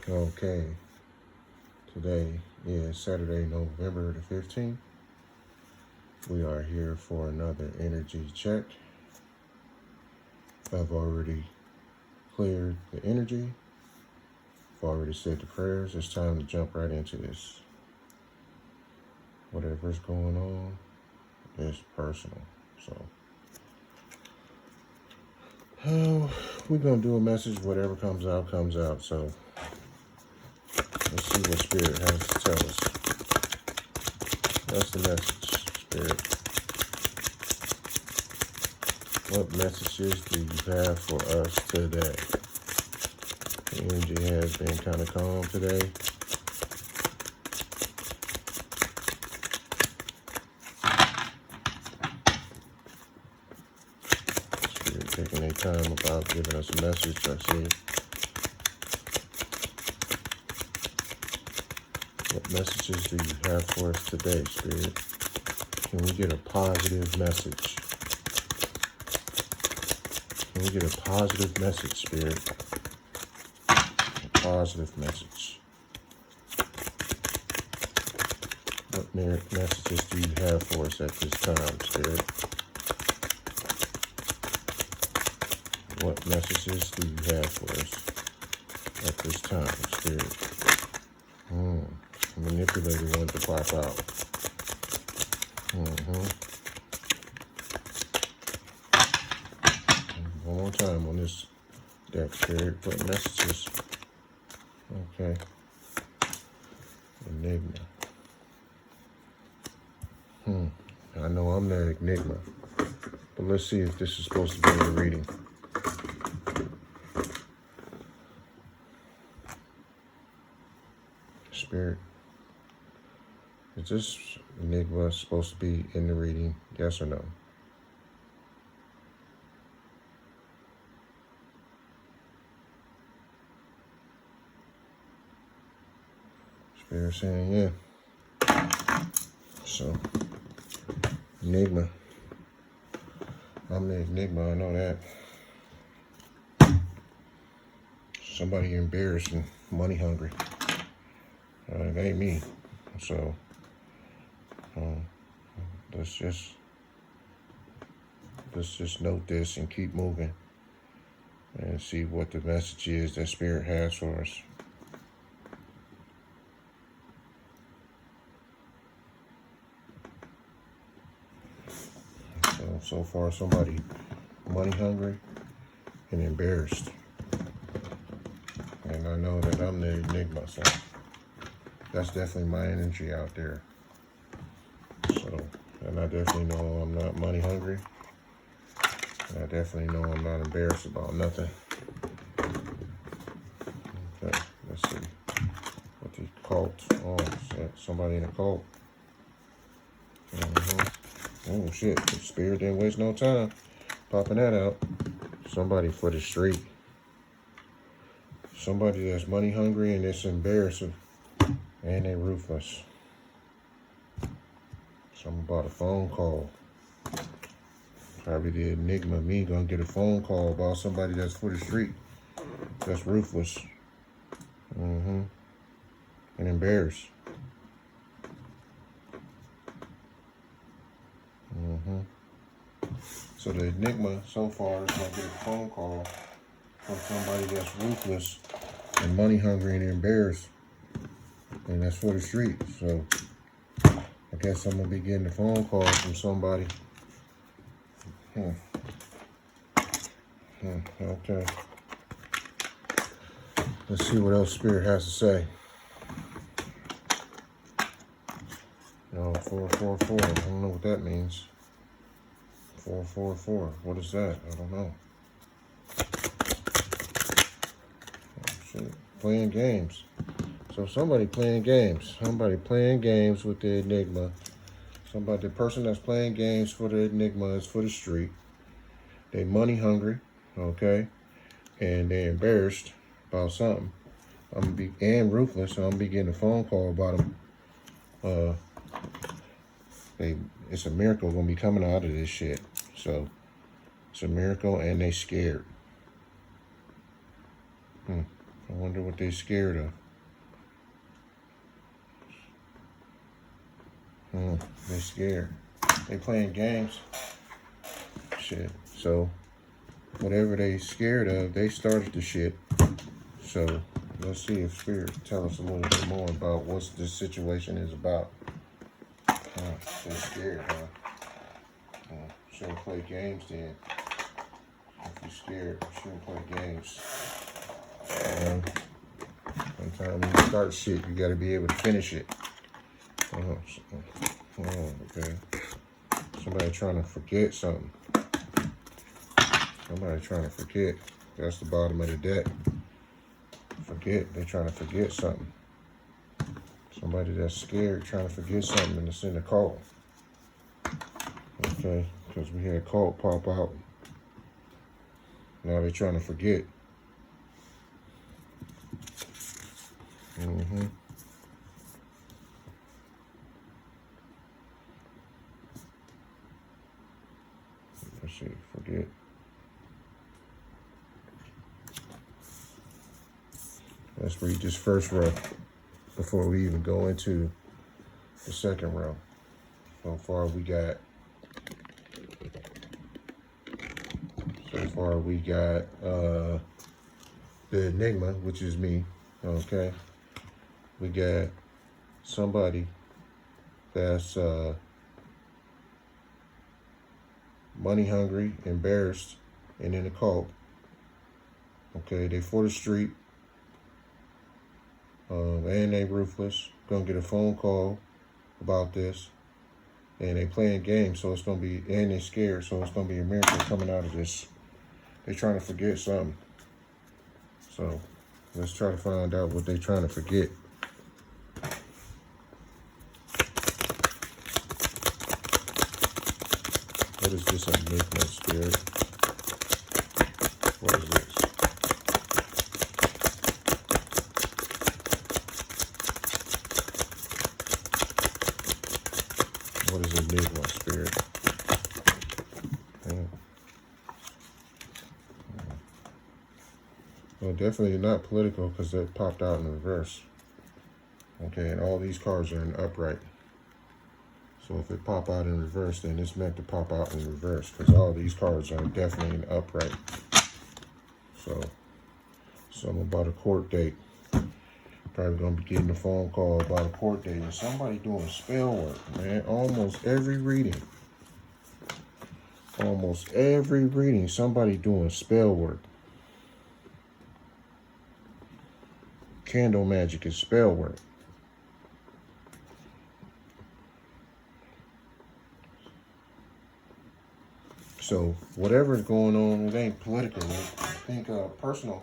Okay, today is Saturday, November the 15th. We are here for another energy check. I've already cleared the energy. I've already said the prayers. It's time to jump right into this. Whatever's going on is personal. So, we're going to do a message. Whatever comes out, comes out. So, let's see what Spirit has to tell us. That's the message, Spirit. What messages do you have for us today? The energy has been kind of calm today. Spirit taking their time about giving us a message, I see. What messages do you have for us today, Spirit? Can we get a positive message? Can we get a positive message, Spirit? A positive message. What messages do you have for us at this time, Spirit? What messages do you have for us at this time, Spirit? Manipulator wanted to pop out. One more time on this deck, Spirit. What messages? Okay. Enigma. I know I'm the enigma. But let's see if this is supposed to be a reading. Spirit. Is this enigma supposed to be in the reading? Yes or no? Spirit saying yeah. So, enigma. I'm the enigma, I know that. Somebody embarrassed and money hungry. It ain't me. So, let's just note this and keep moving and see what the message is that Spirit has for us. So far, somebody money hungry and embarrassed. And I know that I'm the enigma, so that's definitely my energy out there. So, and I definitely know I'm not money hungry. And I definitely know I'm not embarrassed about nothing. Okay, let's see. What the cult? Oh, somebody in a cult. Oh shit, the Spirit didn't waste no time popping that out. Somebody for the street. Somebody that's money hungry and it's embarrassing. And they ruthless. Something about a phone call. Probably the enigma me gonna get a phone call about somebody that's for the street. That's ruthless. And embarrassed. So the enigma so far is gonna get a phone call from somebody that's ruthless and money hungry and embarrassed. And that's for the street. So I guess I'm gonna be getting a phone call from somebody. Okay. Let's see what else Spirit has to say. 444. I don't know what that means. 444. What is that? I don't know. Oh, shit. Playing games. So somebody playing games. Somebody playing games with the enigma. The person that's playing games for the enigma is for the street. They money hungry, okay? And they embarrassed about something. And ruthless, so I'm gonna be getting a phone call about them. It's a miracle gonna be coming out of this shit. So it's a miracle and they scared. I wonder what they scared of. They scared. They playing games. Shit. So whatever they scared of, they started the shit. So let's see if Spirit tell us a little bit more about what this situation is about. They're scared, huh? Shouldn't play games then. If you're scared, you shouldn't play games. Sometimes when you start shit, you gotta be able to finish it. Okay. Somebody trying to forget something. Somebody trying to forget. That's the bottom of the deck. Forget. They're trying to forget something. Somebody that's scared trying to forget something, and it's in the cult. Okay, because we had cult pop out. Now they're trying to forget. Let's see, forget. Let's read this first row before we even go into the second row. So far we got the Enigma, which is me. Okay. We got somebody that's money hungry, embarrassed, and in a cult. Okay, they for the street. And they ruthless. Gonna get a phone call about this. And they playing games, so it's gonna be, and they scared, so it's gonna be a miracle coming out of this. They trying to forget something. So let's try to find out what they trying to forget. What is this enigma, Spirit? What is this? What is enigma, Spirit? Well, definitely not political because that popped out in reverse. Okay, and all these cards are in upright. So if it pop out in reverse, then it's meant to pop out in reverse because all these cards are definitely in upright. So, something about a court date. Probably going to be getting a phone call about a court date. And somebody doing spell work, man. Almost every reading, somebody doing spell work. Candle magic is spell work. So whatever's going on, it ain't political. I think personal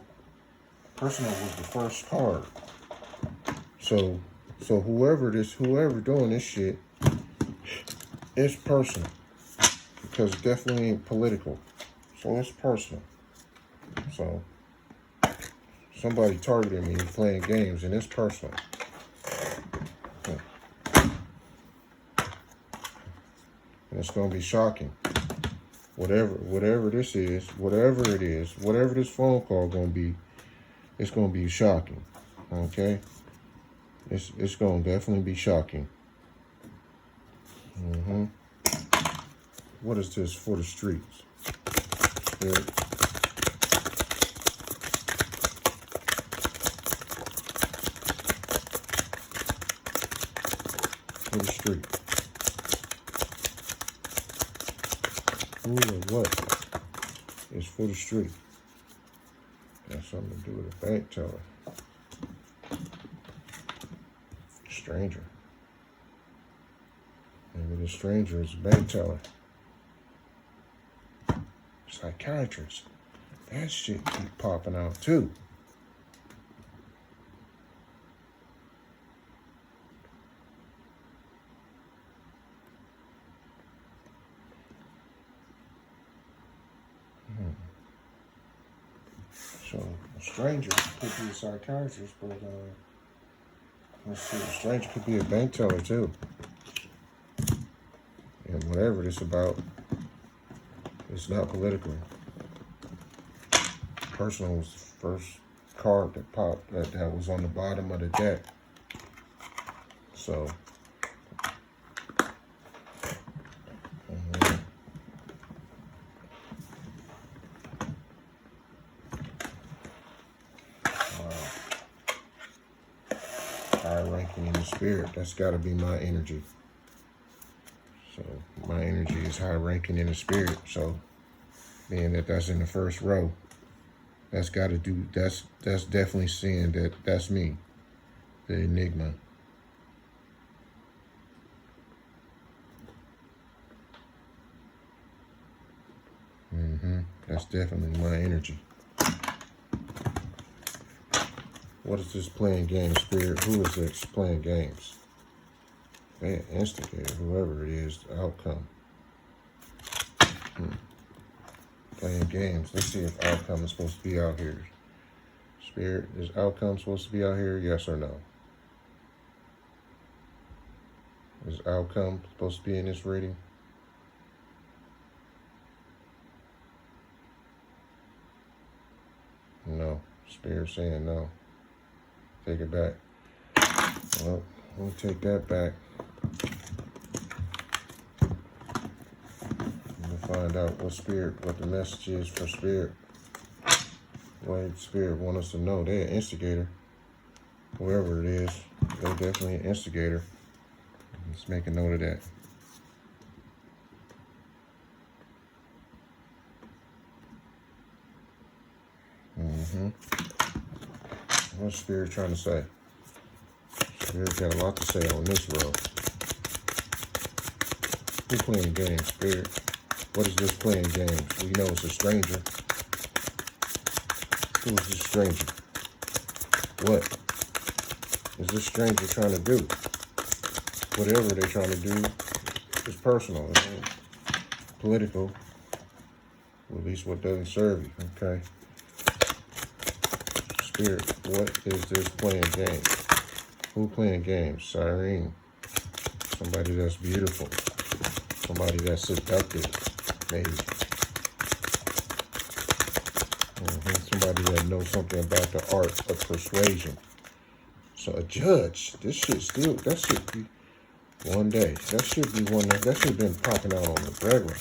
was the first card. So whoever doing this shit, it's personal. Because it definitely ain't political. So it's personal. So somebody targeting me playing games, and it's personal. And it's gonna be shocking. Whatever this is, whatever this phone call gonna be, it's gonna be shocking. Okay? It's gonna definitely be shocking. What is this for the streets? Spirit. For the street. Who or what is for the street? Got something to do with a bank teller. Stranger. Maybe the stranger is a bank teller. Psychiatrist. That shit keep popping out too. So a stranger could be a psychiatrist, but let's see, a stranger could be a bank teller too. And whatever it's about, it's not political. Personal was the first card that popped that was on the bottom of the deck. So high ranking in the spirit. That's got to be my energy. So my energy is high ranking in the spirit. So being that that's in the first row, that's got to do. That's definitely seeing that that's me, the enigma. That's definitely my energy. What is this playing games, spirit? Who is this playing games? Man, instigator, whoever it is, the outcome. Playing games. Let's see if outcome is supposed to be out here. Spirit, is outcome supposed to be out here? Yes or no? Is outcome supposed to be in this reading? No. Spirit saying no. Take it back. Well, we'll take that back. We'll find out what the message is for spirit. What spirit want us to know. They're an instigator. Whoever it is, they're definitely an instigator. Let's make a note of that. What's spirit trying to say? Spirit got a lot to say on this row. Who's playing games, spirit? What is this playing games? We know it's a stranger. Who is this stranger? What is this stranger trying to do? Whatever they're trying to do is personal. It ain't political. Or at least what doesn't serve you, okay? Spirit, what is this playing games? Who playing games? Siren. Somebody that's beautiful. Somebody that's seductive, maybe. Somebody that knows something about the art of persuasion. So a judge. This shit still, that should be one day. That should be one that should have been popping out on the regular.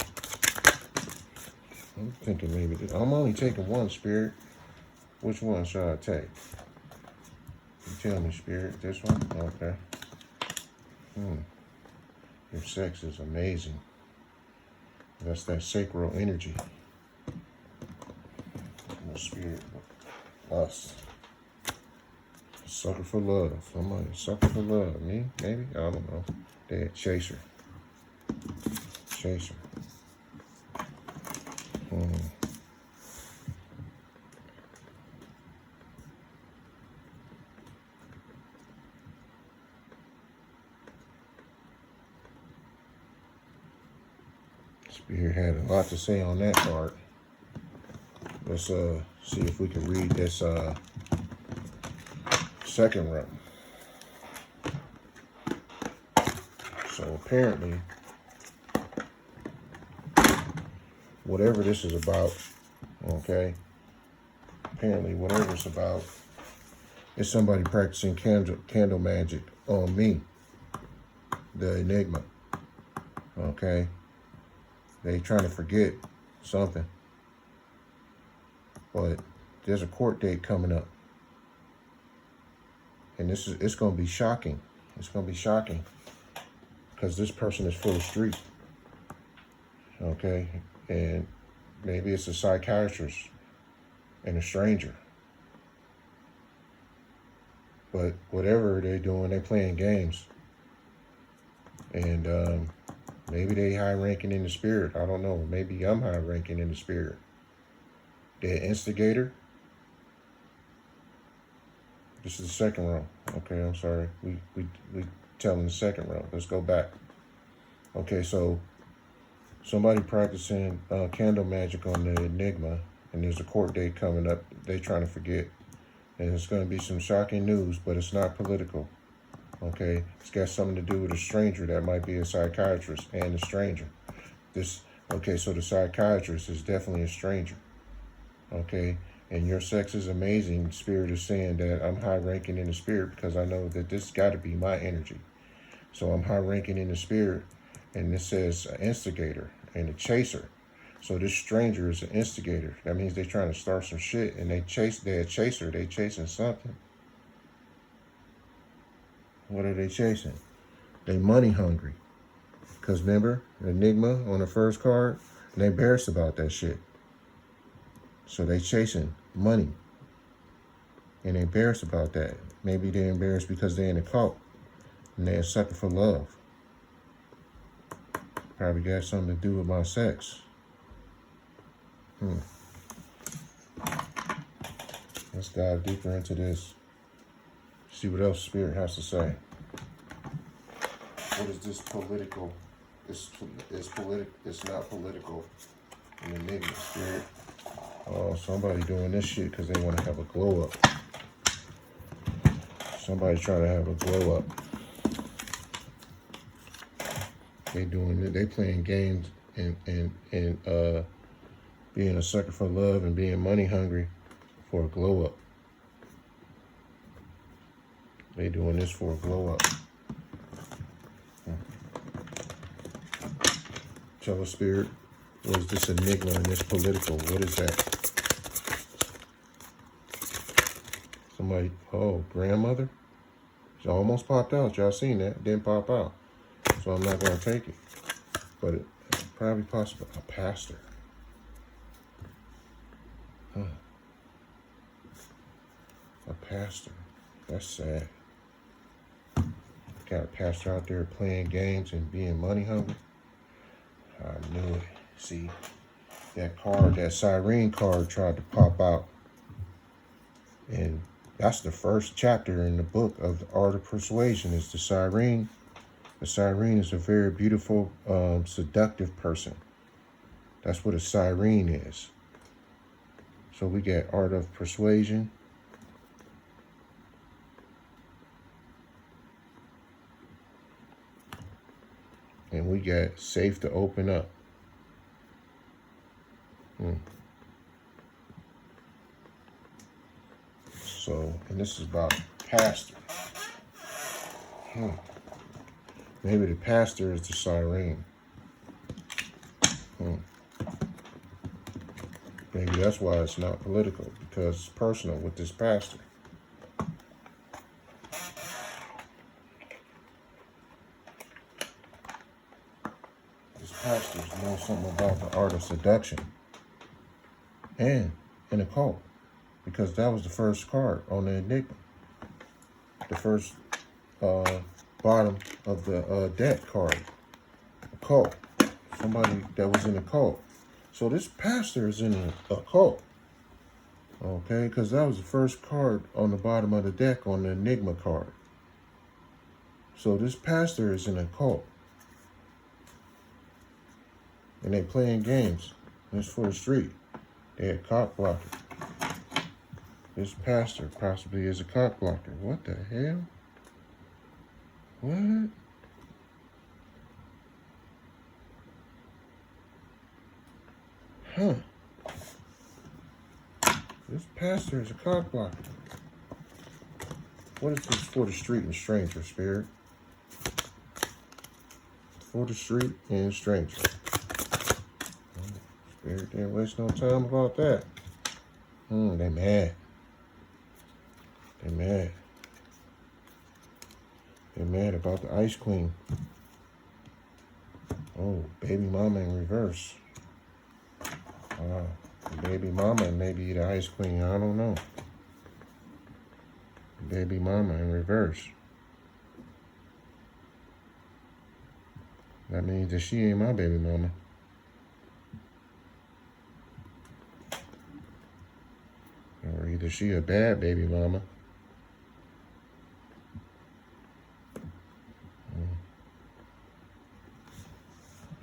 I'm thinking maybe, I'm only taking one, spirit. Which one should I take? You tell me, spirit. This one? Okay. Your sex is amazing. That's that sacral energy. The spirit. Us. Sucker for love. Somebody sucker for love. Me? Maybe? I don't know. Dead chaser. Chaser. Spirit had a lot to say on that part. Let's see if we can read this second row. So apparently, whatever this is about, okay? Apparently, whatever it's about, is somebody practicing candle magic on me, the enigma, okay? They trying to forget something, but there's a court date coming up, and it's going to be shocking. It's going to be shocking because this person is full of street, okay? And maybe it's a psychiatrist and a stranger, but whatever they're doing, they're playing games, and maybe they high ranking in the spirit. I don't know. Maybe I'm high ranking in the spirit. They're instigator. This is the second row. Okay, I'm sorry. We telling the second row. Let's go back. Okay, so somebody practicing candle magic on the enigma, and there's a court date coming up. They trying to forget, and it's going to be some shocking news, but it's not political. Okay, it's got something to do with a stranger that might be a psychiatrist and a stranger. Okay, so the psychiatrist is definitely a stranger. Okay, and your sex is amazing, Spirit is saying that I'm high ranking in the spirit because I know that this got to be my energy. So I'm high ranking in the spirit, and this says an instigator and a chaser. So this stranger is an instigator. That means they're trying to start some shit, and they're a chaser. They chasing something. What are they chasing? They money hungry. Because remember, Enigma on the first card, they embarrassed about that shit. So they chasing money. And they embarrassed about that. Maybe they're embarrassed because they're in a cult. And they're a sucker for love. Probably got something to do with my sex. Let's dive deeper into this. See what else Spirit has to say. What is this political? It's not political. An enigma, Spirit. Oh, somebody doing this shit because they want to have a glow up. Somebody's trying to have a glow up. They doing it. They playing games and being a sucker for love and being money hungry for a glow up. They doing this for a glow up. Tell us, Spirit, what is this enigma and this political? What is that? Somebody, oh, grandmother? It almost popped out. Y'all seen that? It didn't pop out. So I'm not going to take it. But it's probably possible. A pastor. Huh. A pastor. That's sad. Got a pastor out there playing games and being money hungry. I knew it. See, that card, that siren card tried to pop out. And that's the first chapter in the book of the Art of Persuasion is the siren. The siren is a very beautiful, seductive person. That's what a siren is. So we got Art of Persuasion. And we got Safe to Open Up. So, and this is about pastor. Maybe the pastor is the siren. Maybe that's why it's not political, because it's personal with this pastor. This pastor knows something about the art of seduction and in a cult, because that was the first card on the enigma. The first bottom of the deck card. A cult. Somebody that was in a cult. So this pastor is in a cult. Okay, because that was the first card on the bottom of the deck on the enigma card. So this pastor is in a cult. And they playing games. It's for the street. They a cock blocker. This pastor possibly is a cock blocker. What the hell? What? Huh. This pastor is a cock blocker. What is this for the street and stranger, Spirit? For the street and stranger. Spirit didn't waste no time about that. They mad. They mad. They're mad about the Ice Queen. Oh, baby mama in reverse. Baby mama and maybe the Ice Queen. I don't know. Baby mama in reverse. That means that she ain't my baby mama. Or either she a bad baby mama.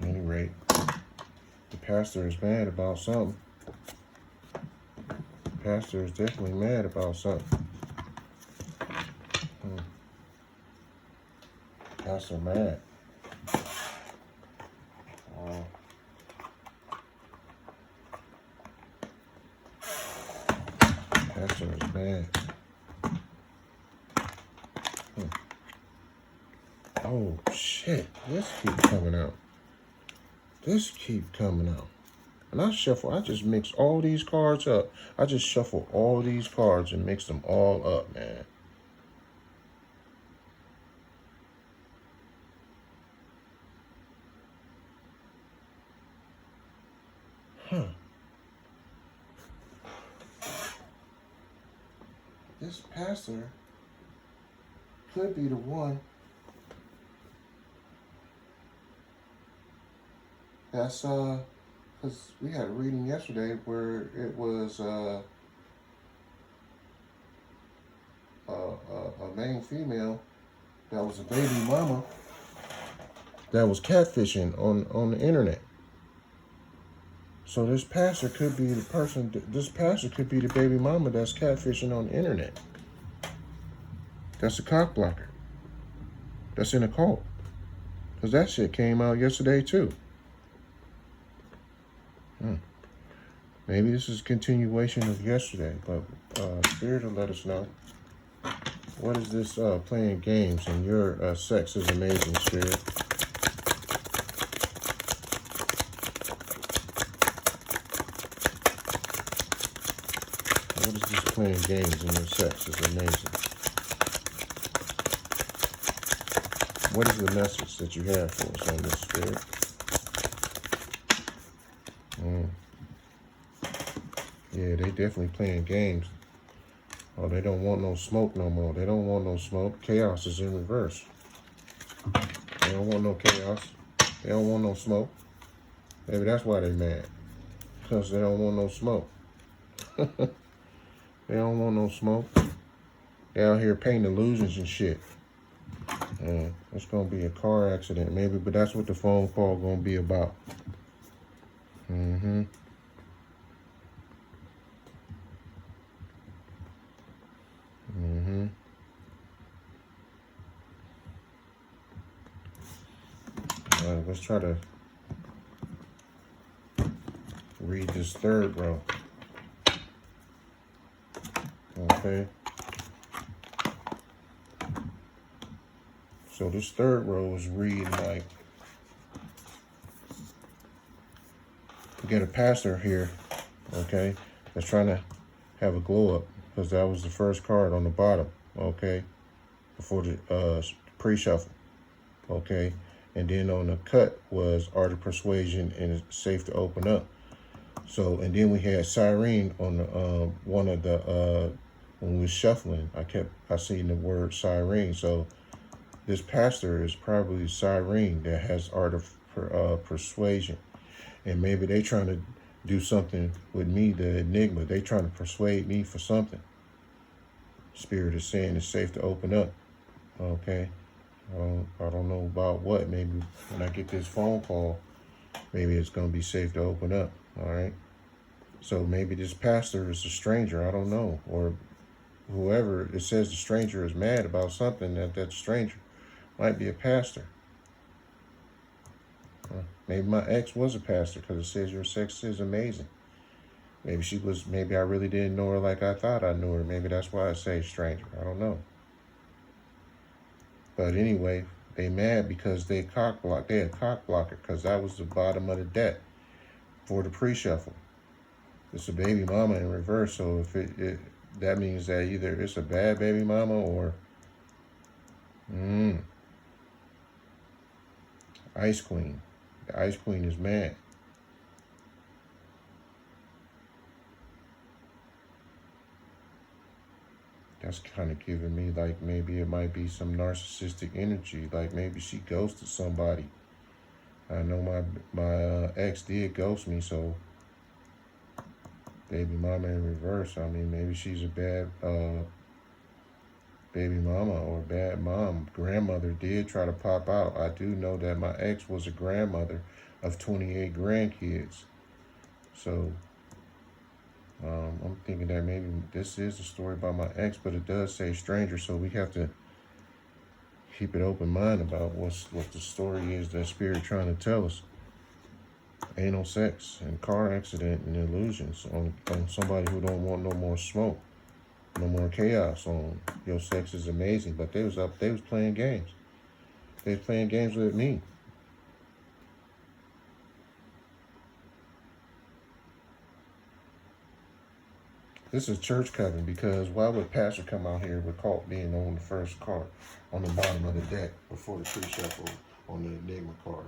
At any rate, the pastor is mad about something. The pastor is definitely mad about something. Pastor mad. Oh, shit. This keep coming out. This keep coming out. And I just mix all these cards up. I just shuffle all these cards and mix them all up, man. Huh. This pastor could be the one that's, because we had a reading yesterday where it was a main female that was a baby mama that was catfishing on the internet. So this pastor could be the person, this pastor could be the baby mama that's catfishing on the internet. That's a cock blocker. That's in a cult. Because that shit came out yesterday too. Maybe this is a continuation of yesterday, but Spirit will let us know. What is this playing games and your sex is amazing, Spirit? What is this playing games and your sex is amazing? What is the message that you have for us on this, Spirit? Yeah, they definitely playing games. Oh, they don't want no smoke no more. They don't want no smoke. Chaos is in reverse. They don't want no chaos. They don't want no smoke. Maybe that's why they mad. Because they don't want no smoke. They don't want no smoke. They out here painting illusions and shit. It's going to be a car accident maybe, but that's what the phone call going to be about. All right, let's try to read this third row. Okay. So this third row is reading like, we get a pastor here, okay, that's trying to have a glow up, because that was the first card on the bottom, okay, before the pre-shuffle, okay, and then on the cut was Art of Persuasion and It's Safe to Open Up. So, and then we had Siren on the one of the when we was shuffling, I seen the word Siren. So this pastor is probably Siren that has Art of Persuasion, and maybe they trying to do something with me, the enigma. They trying to persuade me for something. Spirit is saying it's safe to open up. Okay, I don't know about what. Maybe when I get this phone call, maybe it's gonna be safe to open up. All right. So maybe this pastor is a stranger. I don't know, or whoever. It says the stranger is mad about something. That stranger might be a pastor. Maybe my ex was a pastor, because it says your sex is amazing. Maybe she was. Maybe I really didn't know her like I thought I knew her. Maybe that's why I say stranger. I don't know. But anyway, they mad because they cock block. They a cock blocker, because that was the bottom of the deck for the pre-shuffle. It's a baby mama in reverse. So if that means that either it's a bad baby mama or Ice Queen. The Ice Queen is mad. That's kind of giving me like maybe it might be some narcissistic energy. Like maybe she ghosted somebody. I know my ex did ghost me, so baby mama in reverse. I mean, maybe she's a bad baby mama or bad mom. Grandmother did try to pop out. I do know that my ex was a grandmother of 28 grandkids. So I'm thinking that maybe this is a story about my ex, but it does say stranger, so we have to keep an open mind about what the story is that Spirit trying to tell us. Anal sex and car accident and illusions on somebody who don't want no more smoke, no more chaos. On your sex is amazing, but they was playing games. They're playing games with me. This is church coven, because why would pastor come out here with cult being on the first card on the bottom of the deck before the pre-shuffle on the Enigma card?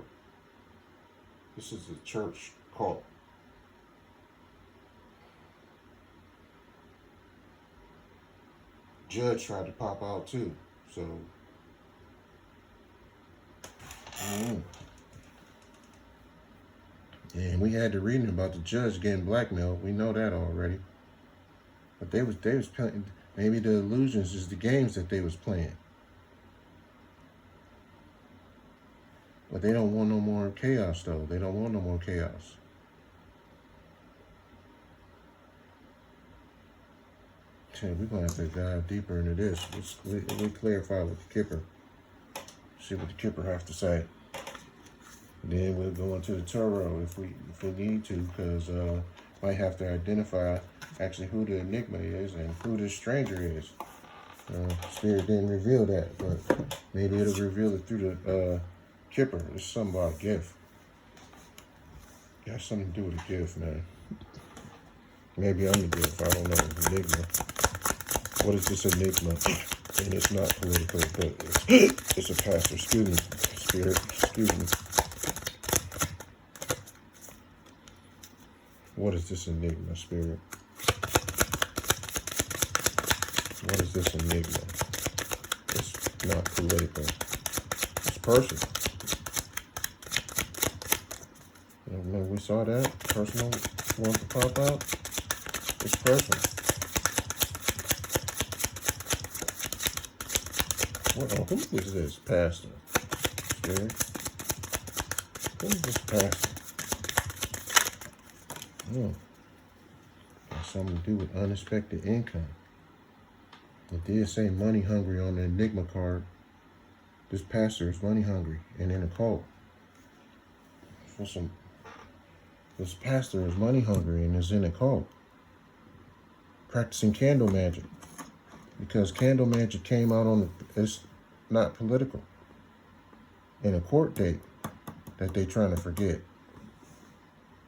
This is a church cult. Judge tried to pop out too, so. And we had the reading about the judge getting blackmailed. We know that already. But they was playing. Maybe the illusions is the games that they was playing. But they don't want no more chaos, though. They don't want no more chaos. Okay, we're gonna have to dive deeper into this. We clarify with the Kipper. See what the Kipper have to say. Then we'll go into the tarot if we need to, because might have to identify actually who the Enigma is and who the stranger is. Spirit didn't reveal that, but maybe it'll reveal it through the Kipper. It's something about a gift. Got something to do with a gift, man. Maybe I'm the gift. I don't know. Enigma. What is this Enigma? And it's not political, but it's a pastor. Excuse me, Spirit. Excuse me. What is this Enigma, Spirit? What is this Enigma? It's not political. It's personal. Remember we saw that? Personal want to pop out? It's personal. Who is this pastor? Spirit? Who is this pastor? Got something to do with unexpected income. It did say money hungry on the Enigma card. This pastor is money hungry and in a cult. This pastor is money hungry and is in a cult. Practicing candle magic. Because candle magic came out on it's not political. In a court date that they trying to forget.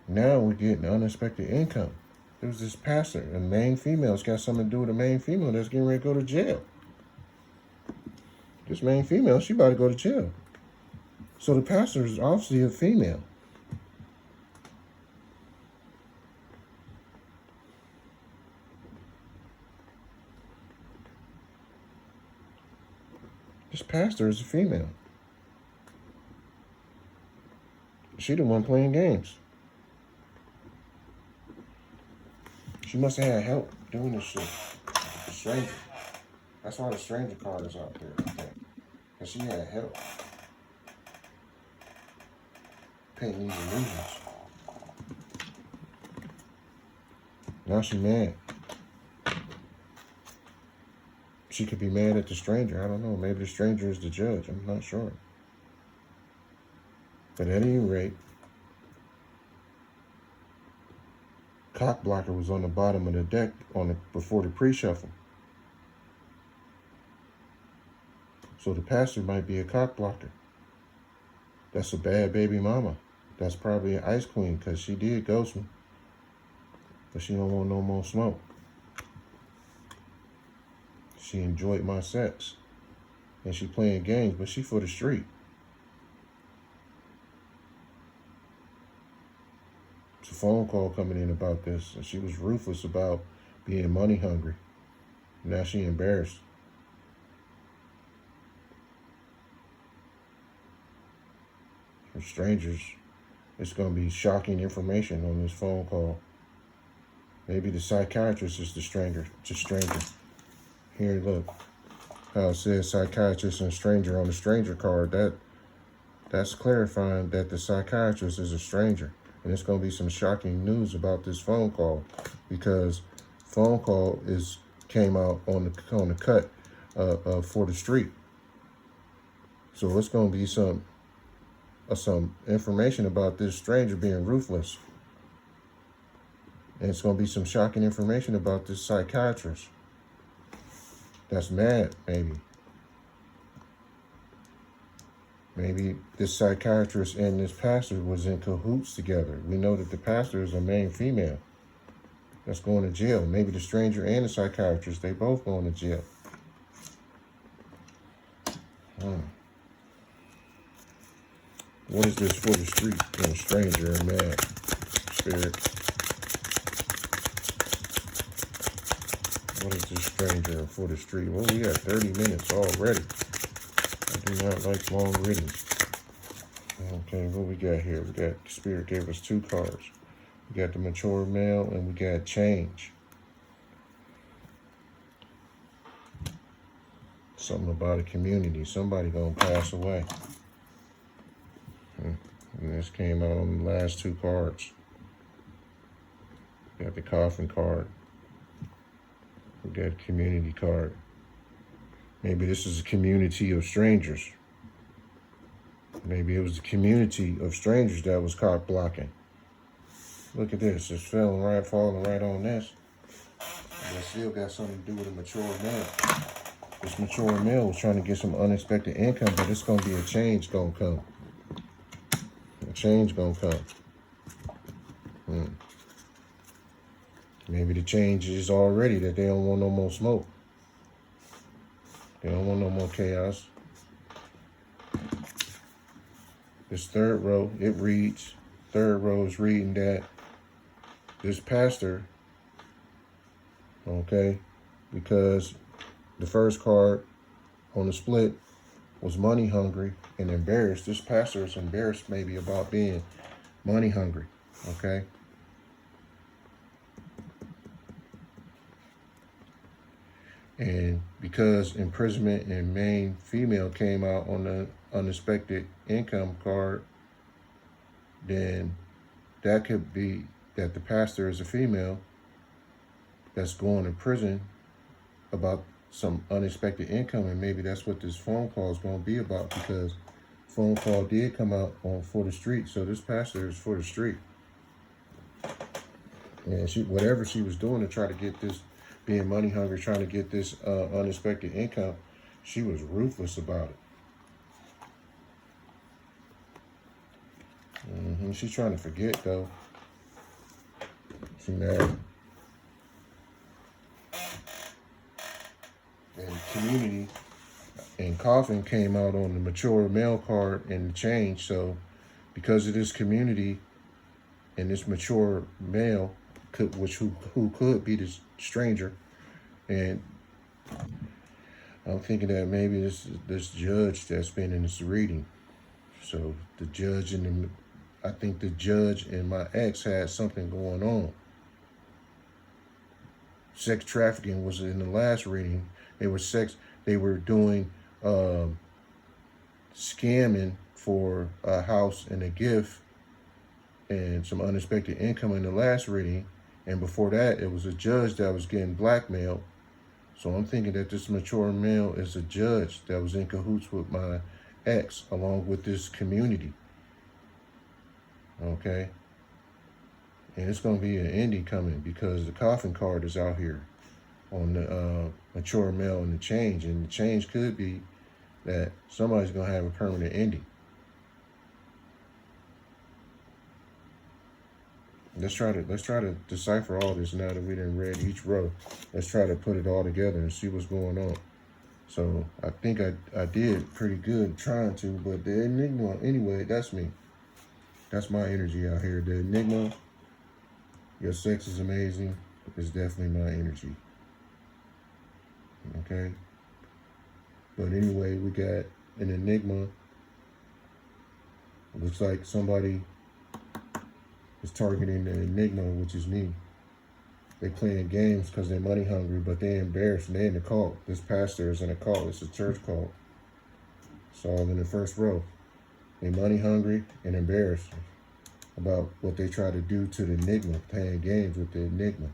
Now we're getting unexpected income. There was this pastor, and main female's got something to do with a main female that's getting ready to go to jail. This main female, she about to go to jail. So the pastor is obviously a female. This pastor is a female. She the one playing games. She must have had help doing this shit. The stranger. That's why the stranger card is out there, I think. Because she had help. Painting these illusions. Now she mad. She could be mad at the stranger. I don't know. Maybe the stranger is the judge. I'm not sure. But at any rate, cock blocker was on the bottom of the deck before the pre-shuffle. So the pastor might be a cock blocker. That's a bad baby mama. That's probably an ice queen, because she did ghost me. But she don't want no more smoke. She enjoyed my sex. And she playing games, but she for the street. It's a phone call coming in about this, and she was ruthless about being money hungry. Now she embarrassed. For strangers, it's going to be shocking information on this phone call. Maybe the psychiatrist is the stranger. Here, look. How it says psychiatrist and stranger on the stranger card. That's clarifying that the psychiatrist is a stranger. And it's going to be some shocking news about this phone call, because phone call came out on the cut for the street. So it's going to be some information about this stranger being ruthless. And it's going to be some shocking information about this psychiatrist that's mad, maybe. Maybe this psychiatrist and this pastor was in cahoots together. We know that the pastor is a main female that's going to jail. Maybe the stranger and the psychiatrist, they both going to jail. What is this for the street and a stranger and mad spirit? What is this stranger for the street? Well, we got 30 minutes already. I do not like long readings. Okay, what we got here? We got Spirit gave us 2 cards. We got the mature male and we got change. Something about a community. Somebody gonna pass away. And this came out on the last 2 cards. We got the coffin card. We got community card. Maybe this is a community of strangers. Maybe it was the community of strangers that was caught blocking. Look at this. It's falling right on this. But still got something to do with a mature male. This mature male was trying to get some unexpected income, but it's going to be a change going to come. A change going to come. Maybe the change is already that they don't want no more smoke. They don't want no more chaos. This 3rd row, it reads, 3rd row is reading that this pastor, okay, because the first card on the split was money hungry and embarrassed. This pastor is embarrassed maybe about being money hungry, okay? And because imprisonment and main female came out on the unexpected income card, then that could be that the pastor is a female that's going to prison about some unexpected income, and maybe that's what this phone call is going to be about, because phone call did come out on for the street. So this pastor is for the street, and she, whatever she was doing to try to get this, being money hungry, trying to get this unexpected income, she was ruthless about it. She's trying to forget though. She mad. And community and coffin came out on the mature male card and the change. So because of this community and this mature male, who could be this stranger, and I'm thinking that maybe this judge that's been in this reading. So the judge and I think the judge and my ex had something going on. Sex trafficking was in the last reading. They were doing scamming for a house and a gift and some unexpected income in the last reading. And before that, it was a judge that was getting blackmailed. So I'm thinking that this mature male is a judge that was in cahoots with my ex along with this community. Okay? And it's going to be an ending coming because the coffin card is out here on the mature male and the change. And the change could be that somebody's going to have a permanent ending. Let's try to decipher all this now that we done read each row. Let's try to put it all together and see what's going on. So I think I did pretty good trying to, but the enigma, anyway, that's me. That's my energy out here. The enigma, your sex is amazing, is definitely my energy. Okay? But anyway, we got an enigma. It looks like somebody is targeting the enigma, which is me. They playing games because they're money hungry, but they're embarrassed and they're in a cult. This pastor is in a cult. It's a church cult. It's all in the first row. They're money hungry and embarrassed about what they try to do to the enigma, playing games with the enigma.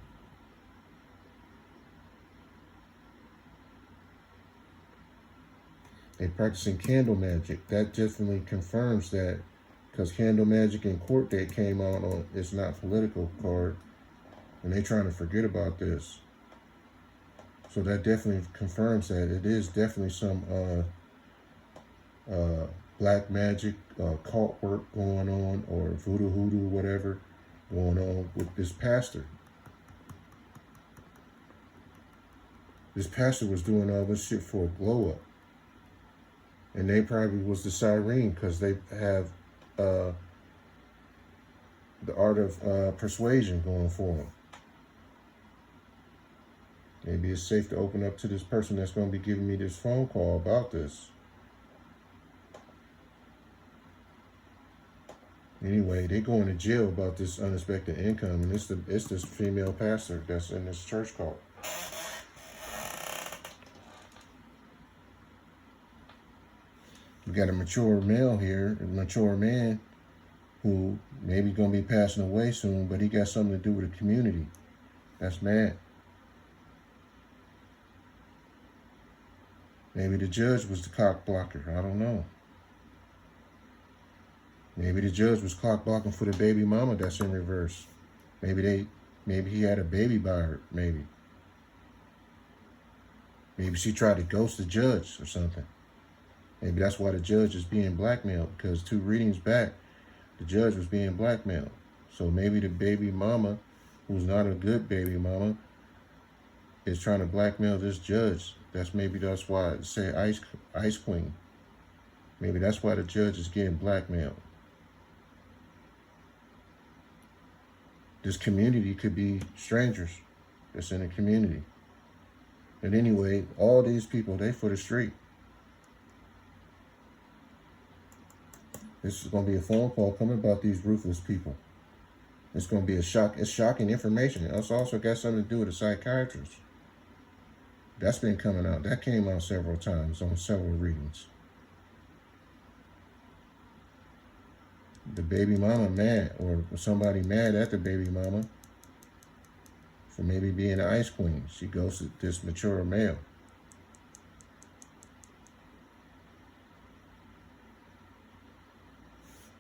They practicing candle magic. That definitely confirms that, because candle magic and court date came out on it's not political card, and they trying to forget about this. So that definitely confirms that it is definitely some black magic, cult work going on, or voodoo hoodoo, whatever going on with this pastor. This pastor was doing all this shit for a glow up. And they probably was the siren because they have the art of persuasion going for them. Maybe it's safe to open up to this person that's going to be giving me this phone call about this. Anyway, they going to jail about this unexpected income, and it's this female pastor that's in this church cult. We got a mature male here, a mature man, who maybe going to be passing away soon, but he got something to do with the community. That's mad. Maybe the judge was the cock blocker. I don't know. Maybe the judge was clock blocking for the baby mama that's in reverse. Maybe he had a baby by her, maybe. Maybe she tried to ghost the judge or something. Maybe that's why the judge is being blackmailed, because 2 readings back, the judge was being blackmailed. So maybe the baby mama, who's not a good baby mama, is trying to blackmail this judge. That's why it say ice queen. Maybe that's why the judge is getting blackmailed. This community could be strangers that's in the community. And anyway, all these people, they for the street. This is going to be a phone call coming about these ruthless people. It's going to be it's shocking information. It's also got something to do with a psychiatrist. That's been coming out. That came out several times on several readings. The baby mama mad, or somebody mad at the baby mama for maybe being an ice queen. She ghosted this mature male.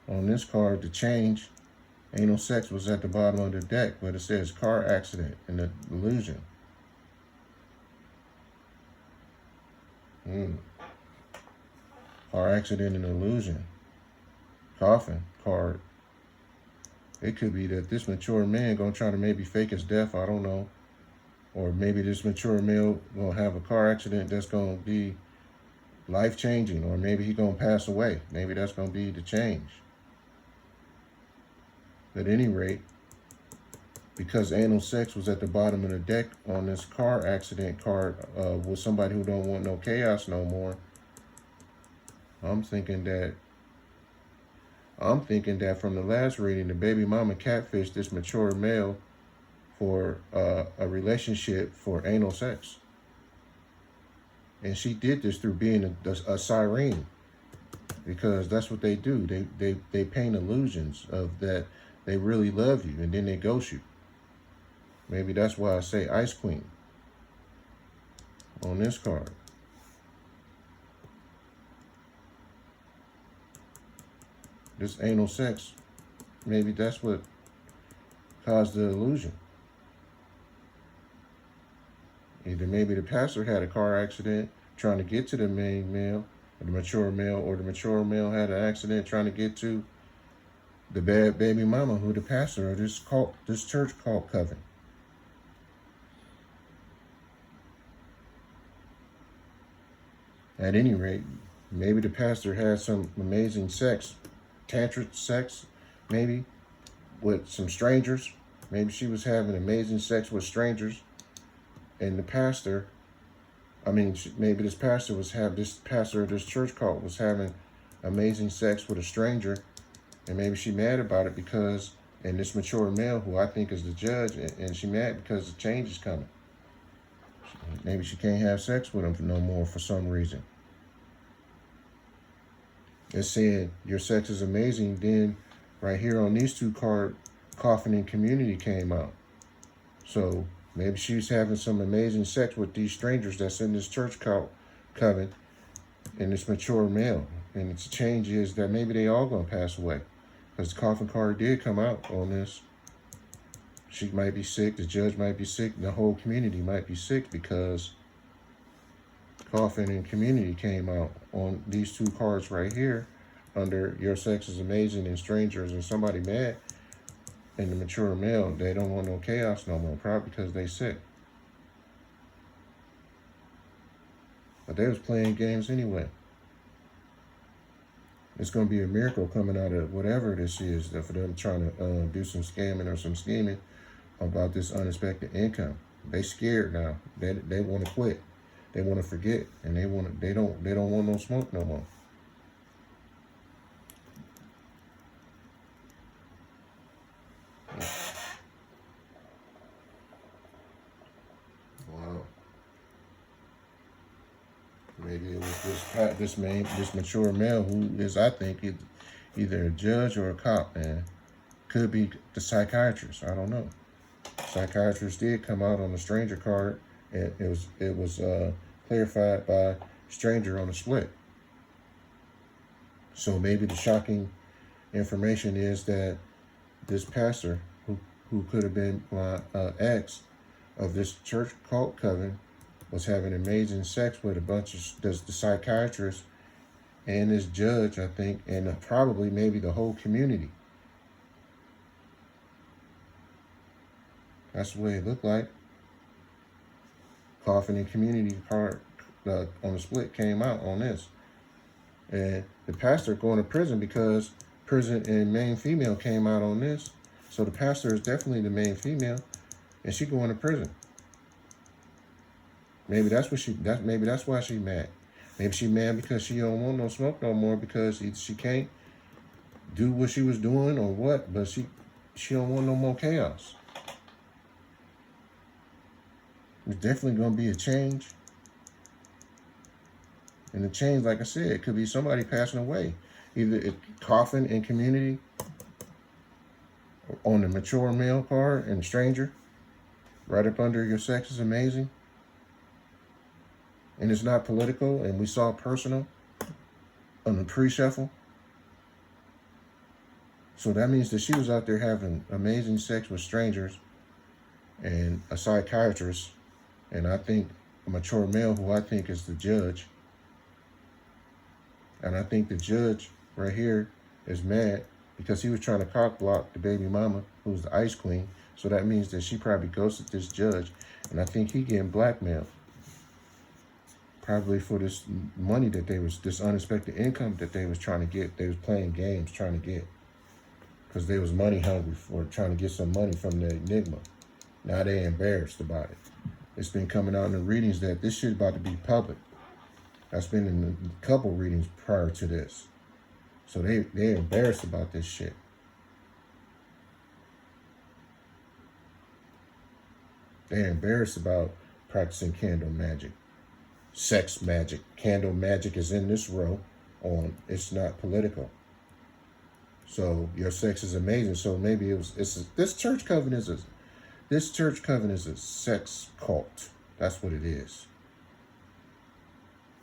On this card, the change, anal sex was at the bottom of the deck, but it says car accident and the illusion. Car accident and illusion. Coffin card. It could be that this mature man gonna try to maybe fake his death, I don't know. Or maybe this mature male gonna have a car accident that's gonna be life-changing, or maybe he gonna pass away. Maybe that's gonna be the change. At any rate, because anal sex was at the bottom of the deck on this car accident card with somebody who don't want no chaos no more, I'm thinking that from the last reading, the baby mama catfished this mature male for a relationship for anal sex. And she did this through being a siren, because that's what they do. They paint illusions of that they really love you, and then they ghost you. Maybe that's why I say ice queen on this card. This anal sex, maybe that's what caused the illusion. Either maybe the pastor had a car accident trying to get to the main male, or the mature male had an accident trying to get to the bad baby mama, who the pastor of this church called Coven. At any rate, maybe the pastor had some amazing sex, tantric sex, maybe, with some strangers. Maybe she was having amazing sex with strangers, and the pastor, maybe this pastor of this church cult was having amazing sex with a stranger, and maybe she mad about it because, and this mature male, who I think is the judge, and she mad because the change is coming. Maybe she can't have sex with him no more for some reason. It's saying your sex is amazing. Then right here on these 2 cards, coffin and community came out. So maybe she's having some amazing sex with these strangers that's in this church cult Coven, and this mature male. And its change is that maybe they all gonna pass away, because the coffin card did come out on this. She might be sick, the judge might be sick, and the whole community might be sick, because coffin and community came out on these 2 cards right here under your sex is amazing and strangers and somebody mad and the mature male, they don't want no chaos no more, probably because they sick. But they was playing games anyway. It's going to be a miracle coming out of whatever this is for them trying to do some scamming or some scheming about this unexpected income. They scared now. They want to quit. They want to forget, and they don't want no smoke no more. Wow. Maybe it was this mature male who is, I think, either a judge or a cop, man. Could be the psychiatrist. I don't know. Psychiatrist did come out on the stranger card, and it was clarified by stranger on the split. So maybe the shocking information is that this pastor, who could have been my ex of this church called Coven, was having amazing sex with a bunch of the psychiatrist and this judge, I think, and probably maybe the whole community. That's the way it looked like. Coffin and community card on the split came out on this. And the pastor going to prison because prison and main female came out on this. So the pastor is definitely the main female, and she going to prison. Maybe that's what maybe that's why she mad. Maybe she mad because she don't want no smoke no more because she can't do what she was doing or what, but she don't want no more chaos. There's definitely going to be a change. And the change, like I said, it could be somebody passing away. Either coffin in community, on the mature male card and stranger, right up under your sex is amazing. And it's not political, and we saw personal on the pre-shuffle. So that means that she was out there having amazing sex with strangers and a psychiatrist, and I think a mature male who I think is the judge. And I think the judge right here is mad because he was trying to cock block the baby mama, who's the ice queen. So that means that she probably ghosted this judge, and I think he getting blackmailed. Probably for this money that this unexpected income that they was trying to get. They was playing games trying to get. Because they was money hungry for trying to get some money from the enigma. Now they embarrassed about it. It's been coming out in the readings that this shit about to be public. That's been in a couple readings prior to this. So they're embarrassed about this shit. They're embarrassed about practicing candle magic. Sex magic. Candle magic is in this row on it's not political. So your sex is amazing. So maybe this church coven is a sex cult. That's what it is.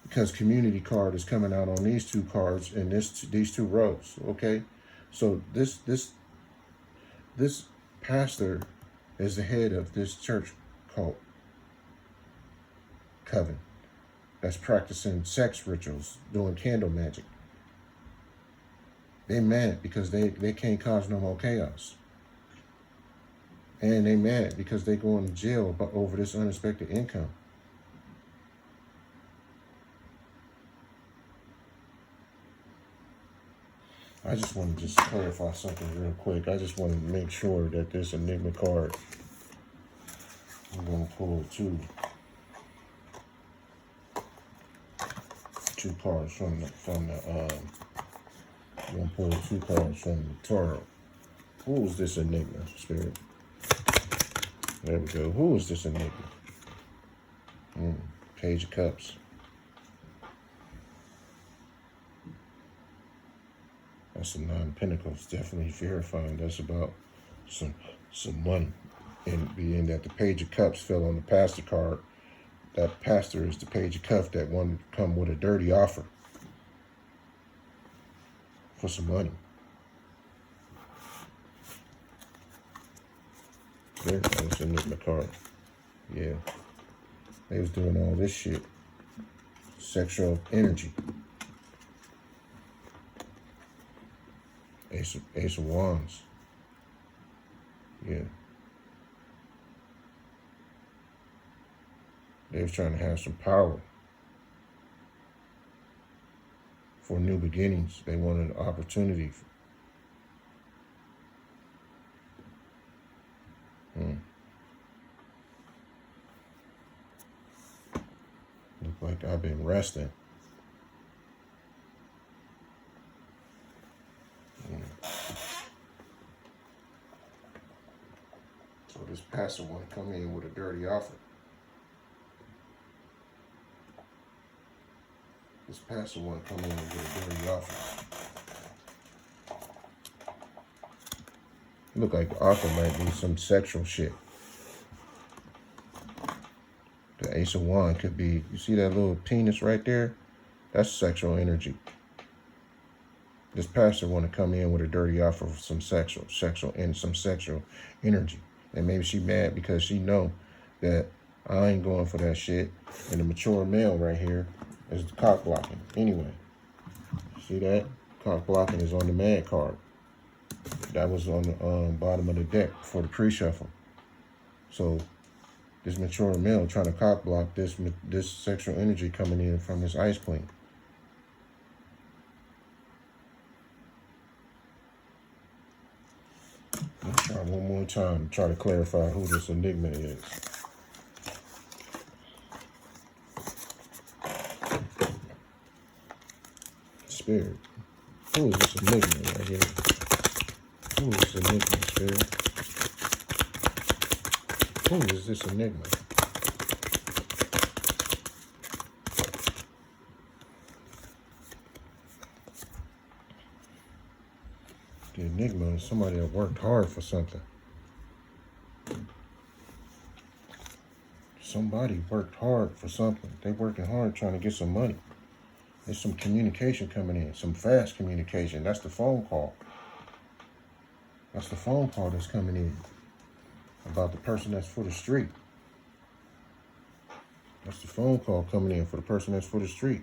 Because community card is coming out on these two cards in these two rows. Okay, so this pastor is the head of this church cult coven that's practicing sex rituals, doing candle magic. They mad because they can't cause no more chaos. And they mad because they going to jail over this unexpected income. I just want to clarify something real quick. I just want to make sure that this enigma card, I'm going to pull two cards from the I'm going to pull two cards from the tarot. Who is this enigma, Spirit? There we go. Who is this enigma? Page of Cups. That's a 9 of Pentacles. Definitely verifying that's about some money. And being that the Page of Cups fell on the pastor card, that pastor is the Page of Cups that wanted to come with a dirty offer for some money. There, that's enigma card. Yeah. They was doing all this shit. Sexual energy. Ace of Wands. Yeah. They was trying to have some power for new beginnings. They wanted an opportunity. Look like I've been resting. So this pastor want to come in with a dirty offer. This pastor want to come in with a dirty offer. Look like the offer might be some sexual shit. The Ace of Wands could be, you see that little penis right there? That's sexual energy. This pastor want to come in with a dirty offer for some sexual energy. And maybe she mad because she know that I ain't going for that shit. And the mature male right here is the cock blocking. Anyway, see that? Cock blocking is on the mad card. That was on the bottom of the deck for the pre-shuffle. So this mature male trying to cock block this sexual energy coming in from this ice queen. Let's try one more time to try to clarify who this enigma is. Spirit. Who is this enigma right here? Who is this enigma, Spirit? Who is this enigma? The enigma is somebody that worked hard for something. Somebody worked hard for something. They working hard trying to get some money. There's some communication coming in, some fast communication. That's the phone call. That's the phone call that's coming in about the person that's for the street. That's the phone call coming in for the person that's for the street.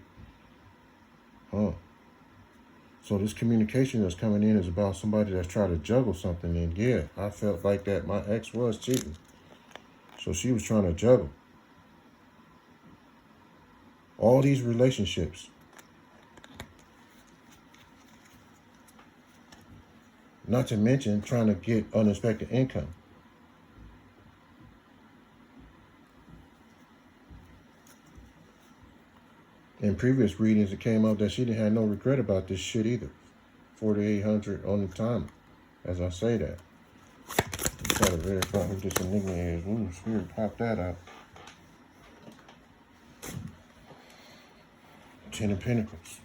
So this communication that's coming in is about somebody that's trying to juggle something. And yeah, I felt like that. My ex was cheating. So she was trying to juggle. All these relationships. Not to mention trying to get unexpected income. In previous readings, it came out that she didn't have no regret about this shit either. 4,800 on the timer, as I say that. I'm trying to verify who this enigma is. Ooh, Spirit, pop that out. 10 of Pentacles.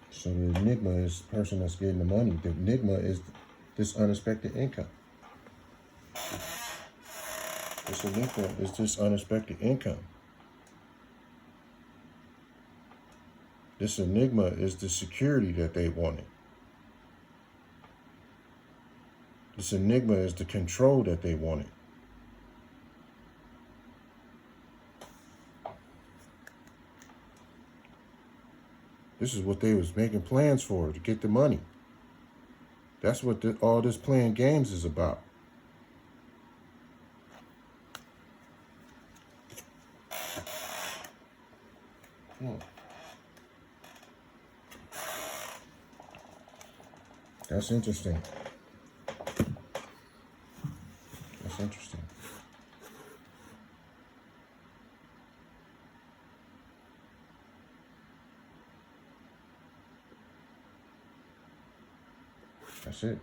So the enigma is the person that's getting the money. The enigma is this unexpected income. This enigma is this unexpected income. This enigma is the security that they wanted. This enigma is the control that they wanted. This is what they was making plans for, to get the money. That's what all this playing games is about. That's interesting. That's interesting. That's it.